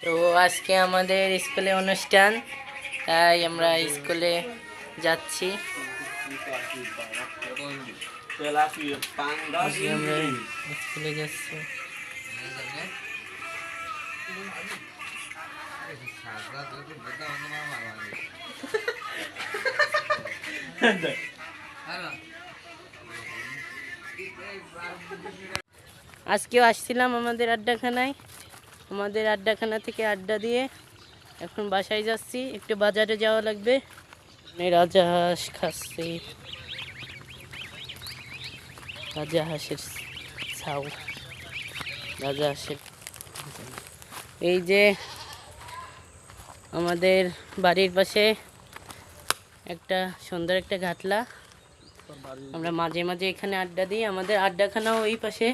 তো আজকে আমাদের স্কুলে অনুষ্ঠান, তাই আমরা স্কুলে যাচ্ছি। আমরা স্কুলে যাচ্ছি। আজকেও আসছিলাম আমাদের আড্ডাখানায়। আমাদের আড্ডাখানা থেকে আড্ডা দিয়ে এখন বাসায় যাচ্ছি। একটু বাজারে যাওয়া লাগবে। রাজহাঁস খাচ্ছি, রাজহাঁসের ছাউ, রাজহাঁসের। এই যে আমাদের বাড়ির পাশে একটা সুন্দর একটা ঘাটলা, আমরা মাঝে মাঝে এখানে আড্ডা দিই। আমাদের আড্ডাখানাও ওই পাশে,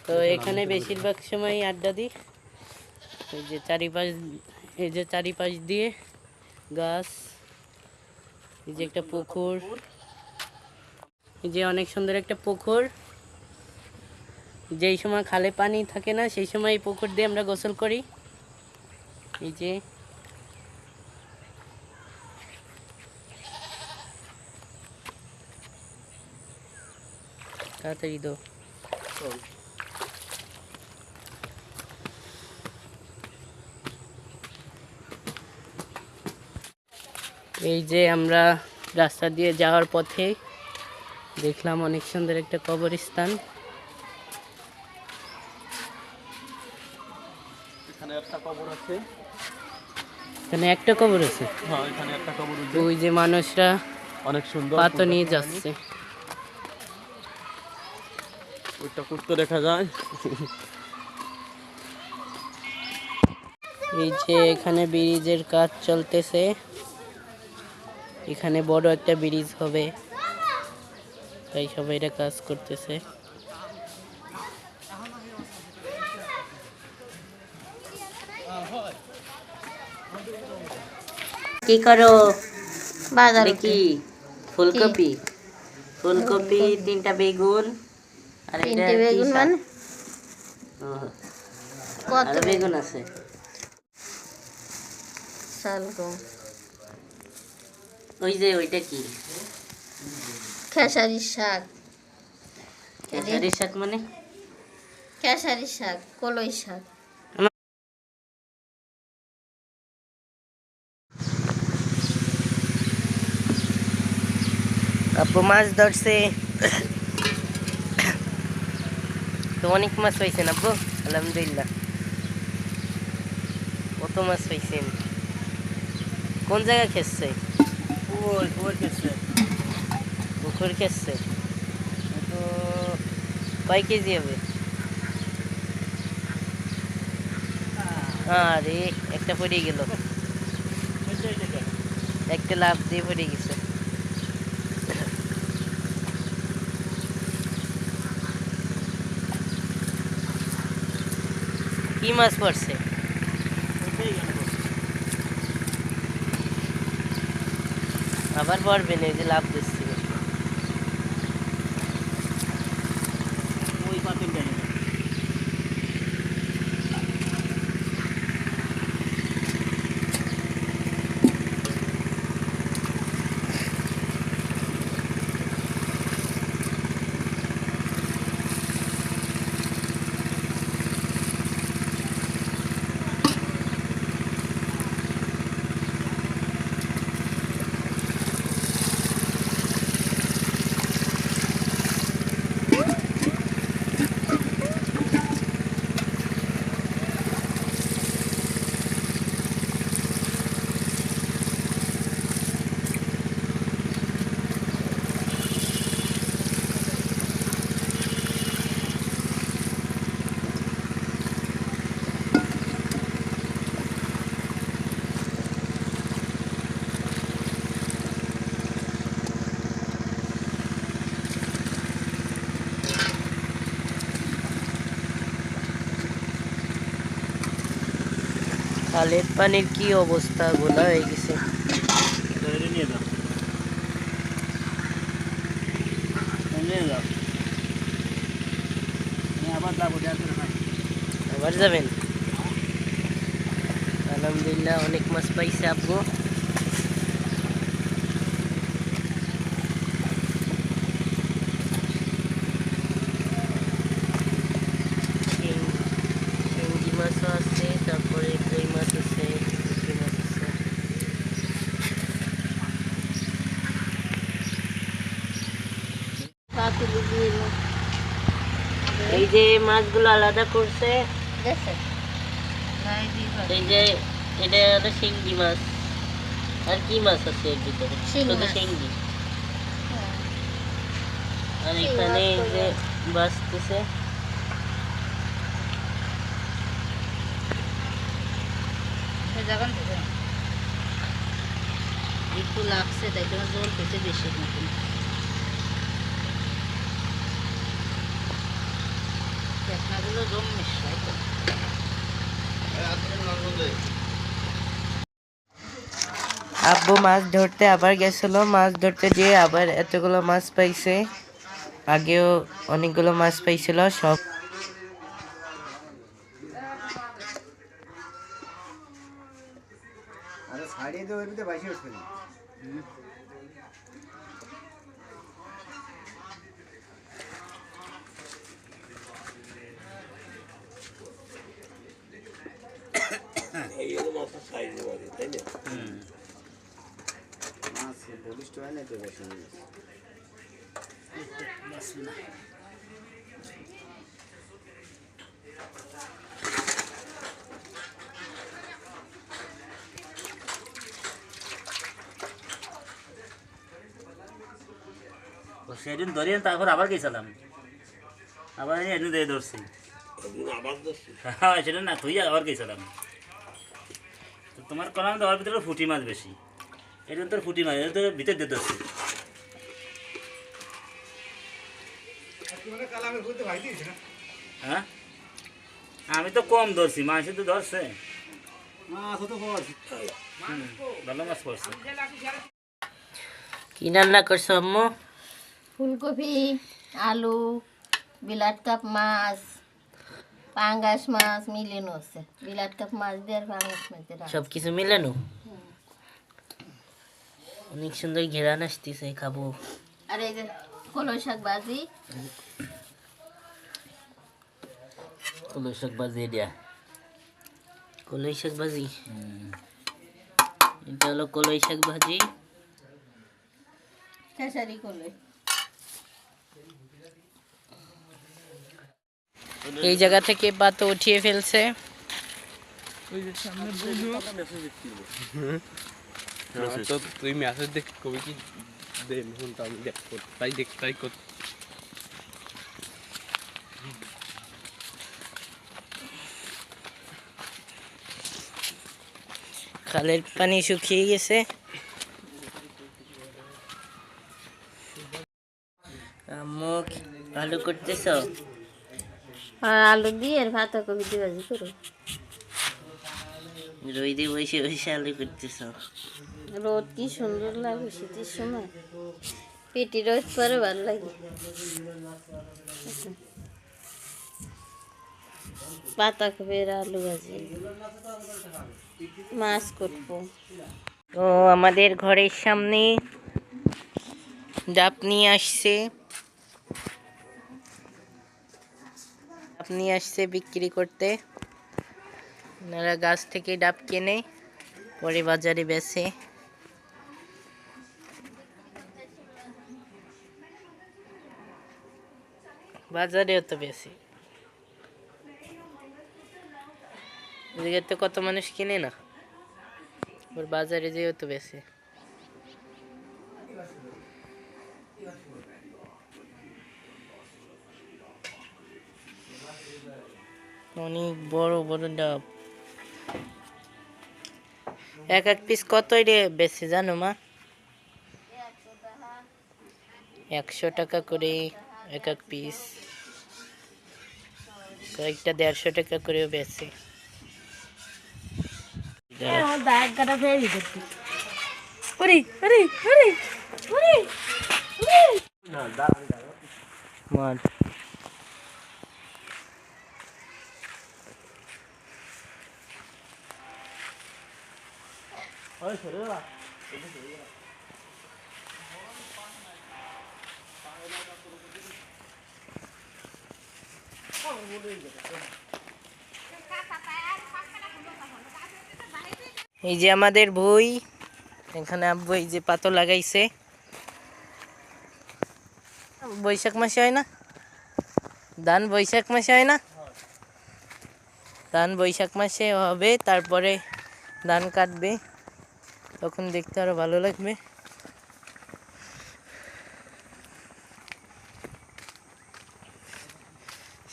তো এখানে বেশিরভাগ সময় আড্ডা দিই। এই যে চারিপাশ দিয়ে গাছ, এই যে একটা পুকুর, এই যে অনেক সুন্দর একটা পুকুর। যেই সময় খালে পানি থাকে না সেই সময় এই পুকুর দিয়ে আমরা গোসল করি। এই যে তাড়াতাড়ি দো। এই যে আমরা রাস্তা দিয়ে যাওয়ার পথে দেখলাম অনেক সুন্দর একটা কবরস্থান। এখানে একটা কবর আছে। এখানে একটা কবর আছে। হ্যাঁ, এখানে একটা কবর আছে। ওই যে মানুষরা অনেক সুন্দর পাথর নিয়ে যাচ্ছে। ওইটা করতে দেখা যায়। এই যে এখানে ব্রিজের কাজ চলতেছে। এখানে বড় একটা ব্রিজ হবে, তাই সবাই এটা কাজ করতেছে। কি করো? বাজারে কি ফুলকপি? ফুলকপি, 3টা বেগুন, আর এটা তিনটে বেগুন মানে কত আর বেগুন আছে। শালগম, ওই যে ওইটা কি? খেসারি শাক। খেসারির শাক মানে? খেসারি শাক, কলই শাক। আপু মাছ ধরছে তো, অনেক মাছ পাইছেন আপু? আলহামদুলিল্লাহ। কত মাছ পাইছেন? কোন জায়গা খেসছে? পুকুর খেসছে। তো কয় কেজি হবে? আরে একটা পড়ে গেল, একটা লাফ দিয়ে পড়ে গেছে। কি মাছ পড়ছে? আবার পড়বে না, এই যে লাভ দিচ্ছে। খালের পানির কি অবস্থা, গোলা হয়ে গেছে। আবার যাবেন? আলহামদুলিল্লাহ অনেক মাছ পাইছে আব্বু। শিঙ্গি মাছও আছে, তারপরে কই মাছ আছে, পুঁটি মাছ আছে। কাকুলি দিয়ে এই যে মাছগুলো আলাদা করছে, গেছে এই যে এটা হলো শিঙ্গি মাছ। আর কি মাছ আছে এর ভিতরে? শিং শুধু মাছ। শিঙ্গি। হ্যাঁ। আর শিং এখানে এই মাছ যে বাঁচতেছে। একটু লাগছে, তাই তোমার জোর পেতে বেশি মতন। চেকনাগুলো জম মিশাই তো। আব্বু মাছ ধরতে আবার গেছিল, মাছ ধরতে যেয়ে আবার এতগুলো মাছ পাইছে। আগেও অনেকগুলো মাছ পাইছিল সব। সেদিন ধরিয়ে তারপর আবার গেছিলাম, আবার এদিন দিয়ে ধরছি। হ্যাঁ সেদিন না তুই আবার গেছিলাম। তো তোমার কলাম তো ওর ভিতরে ফুটি মাছ বেশি, এদিন তোর ফুটি মাছ, এটা তো ভিতর দিয়ে ধরছি। হ্যাঁ আমি তো কম ধরছি, মাছ তো ধরছে, ভালো মাছ পড়ছে। কি রান্না করছো আম্মু? ফুলকপি, আলু, বিলাট কাপ মাছ, পাঙ্গাস মাছ মিলানো আছে। বিলাট কাপ মাছ দিয়ে আর পাঙ্গাস মাছ দিয়ে রান্না। সবকিছু মিলানো? অনেক সুন্দর ঘেরান আসতেছে, খাবো। আর এই যে কলই শাক ভাজি, কলই শাক বাজিয়ে দিয়া, কলই শাক ভাজি। এটা হলো কলই শাক ভাজি। খেসারি কলই। এই জায়গা থেকে পাত উঠিয়ে ফেলছে। তো তুই মেসেজ দেখ কবি কি দে শুনতো আমি দেখো তাই কর। খালের পানি শুকিয়ে গেছে। আম্মু ভালো করতেছ? আর আলু দিয়ে আর পাতাকপি দিয়ে ভাজি করো। রোদে বসে বসে আলু করতেছ? রোদ কি সুন্দর লাগে শীতের সময়, পেটি রোদ পরে ভালো লাগে। পাতাকপির আলু ভাজি, মাছ কাটবো। তো আমাদের ঘরের সামনে ডাব নিয়ে আসছে, ডাব নিয়ে আসছে বিক্রি করতে। ওনারা গাছ থেকে ডাব কেনে পরে বাজারে বেচে। বাজারেও তো বেশি, এদিকে তো কত মানুষ কিনে না, ওর বাজারে যেও তো বেশি। অনেক বড় বড় ডাব, এক এক পিস কত রে বেশি জানো মা? 100 টাকা করে এক এক পিস, কয়েকটা 150 টাকা করেও বেচে। মাঠ এই যে আমাদের বই, এখানে আব্বু এই যে পাতো লাগাইছে। বৈশাখ মাসে হয় না ধান? বৈশাখ মাসে হয় না ধান? বৈশাখ মাসে হবে, তারপরে ধান কাটবে, তখন দেখতে আরো ভালো লাগবে।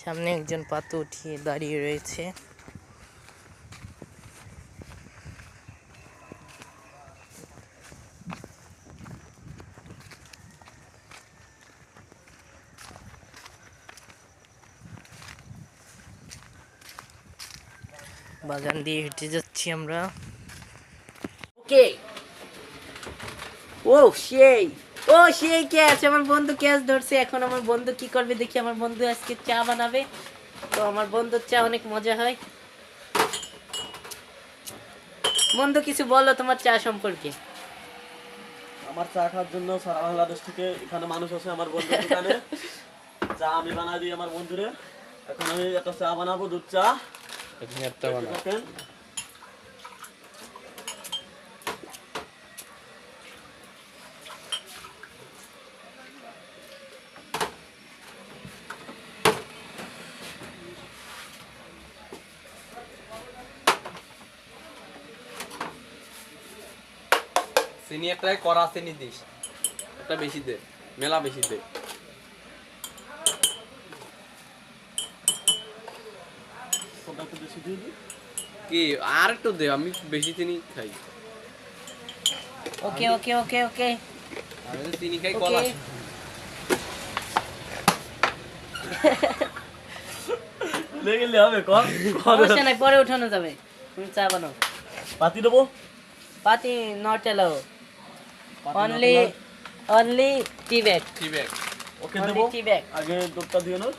সামনে একজন পাতো উঠিয়ে দাঁড়িয়ে রয়েছে। বাগান দিয়ে হেঁটে যাচ্ছি আমরা। ওকে, ও সেই কে আছে? আমার বন্ধু ক্যাচ ধরছে। এখন আমার বন্ধু কি করবে দেখি। আমার বন্ধু আজকে চা বানাবে, তো আমার বন্ধুর চা অনেক মজা হয়। বন্ধু কিছু বলো তোমার চা সম্পর্কে। আমার চা খাওয়ার জন্য সারা বাংলাদেশ থেকে এখানে মানুষ আছে আমার বন্ধুর দোকানে। চা আমি বানাই দিই আমার বন্ধুরে। এখন আমি একটা চা বানাবো, দুধ চা। এখানে একটা বানাও। দেখেন চিনি একটাই কড়া চিনি দিস, একটা বেশি দে, মেলা বেশি দে। ওটা একটু বেশি দিয়ে দিই। কি আর একটু দে, আমি বেশি চিনি খাই। ওকে ওকে ওকে ওকে আমি তো চিনি খাই কলা। লেগে গেলে হবে কর। সমস্যা নাই, পরে উঠানো যাবে। তুমি চা বানাও। পাতি দেবো। পাতি not allow, only T bag. ঠিক আছে। ওকে অনলি দেবো। টি ব্যাগ। আগে দুধটা দিয়ে নাও।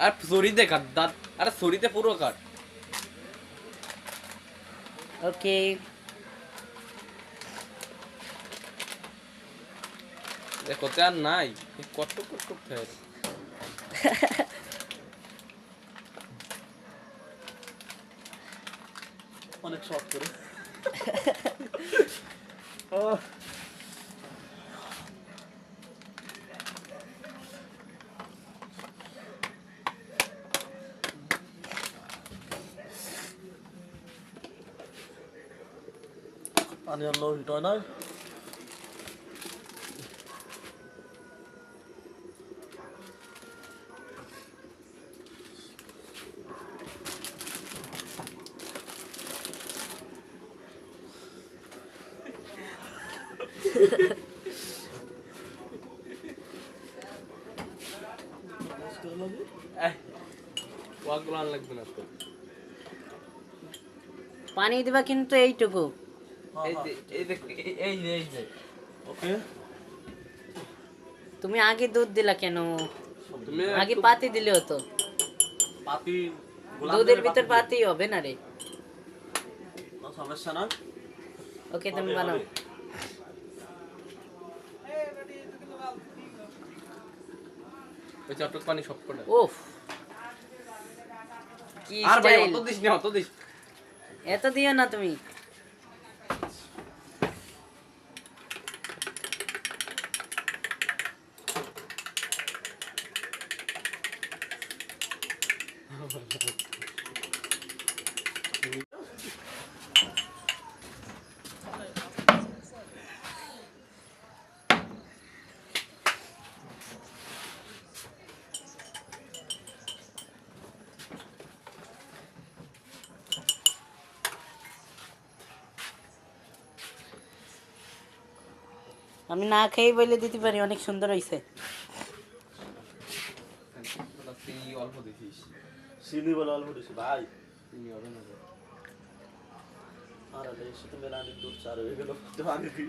আর ছড়িতে কাট দাঁত, আরে ছড়িতে পুরো কাট। ওকে, দেখো তো আর নাই, কত কত করতে হয়। অনেক শখ করে। পানি আনলো হিট হয় না। ওয়াগুলো আন লাগবে না তো। পানি দিবা কিন্তু এইটুকু। এই যে এই দেখ, এই যে এই যে ওকে। তুমি আগে দুধ দিলা কেন? তুমি আগে পাতি দিলে হতো। পাতি দুধের ভিতর পাতি হবে না রে। সমস্যা না। ওকে, তুমি বানাও। ওই চটক পানি সব করে। ওফ, কি আর ভাই স্টাইল! অত দিস না, অত দিস। এত দিও না তুমি। আমি না খেয়ে বলে দিতে পারি অনেক সুন্দর হয়েছে। চিনি অল্প দিস। চিনি বলে অল্প দিছি ভাই। চিনি হবে না। আর এর সাথে মেলা আমি দুধ চা রয়ে গেল। তো আগে দিই।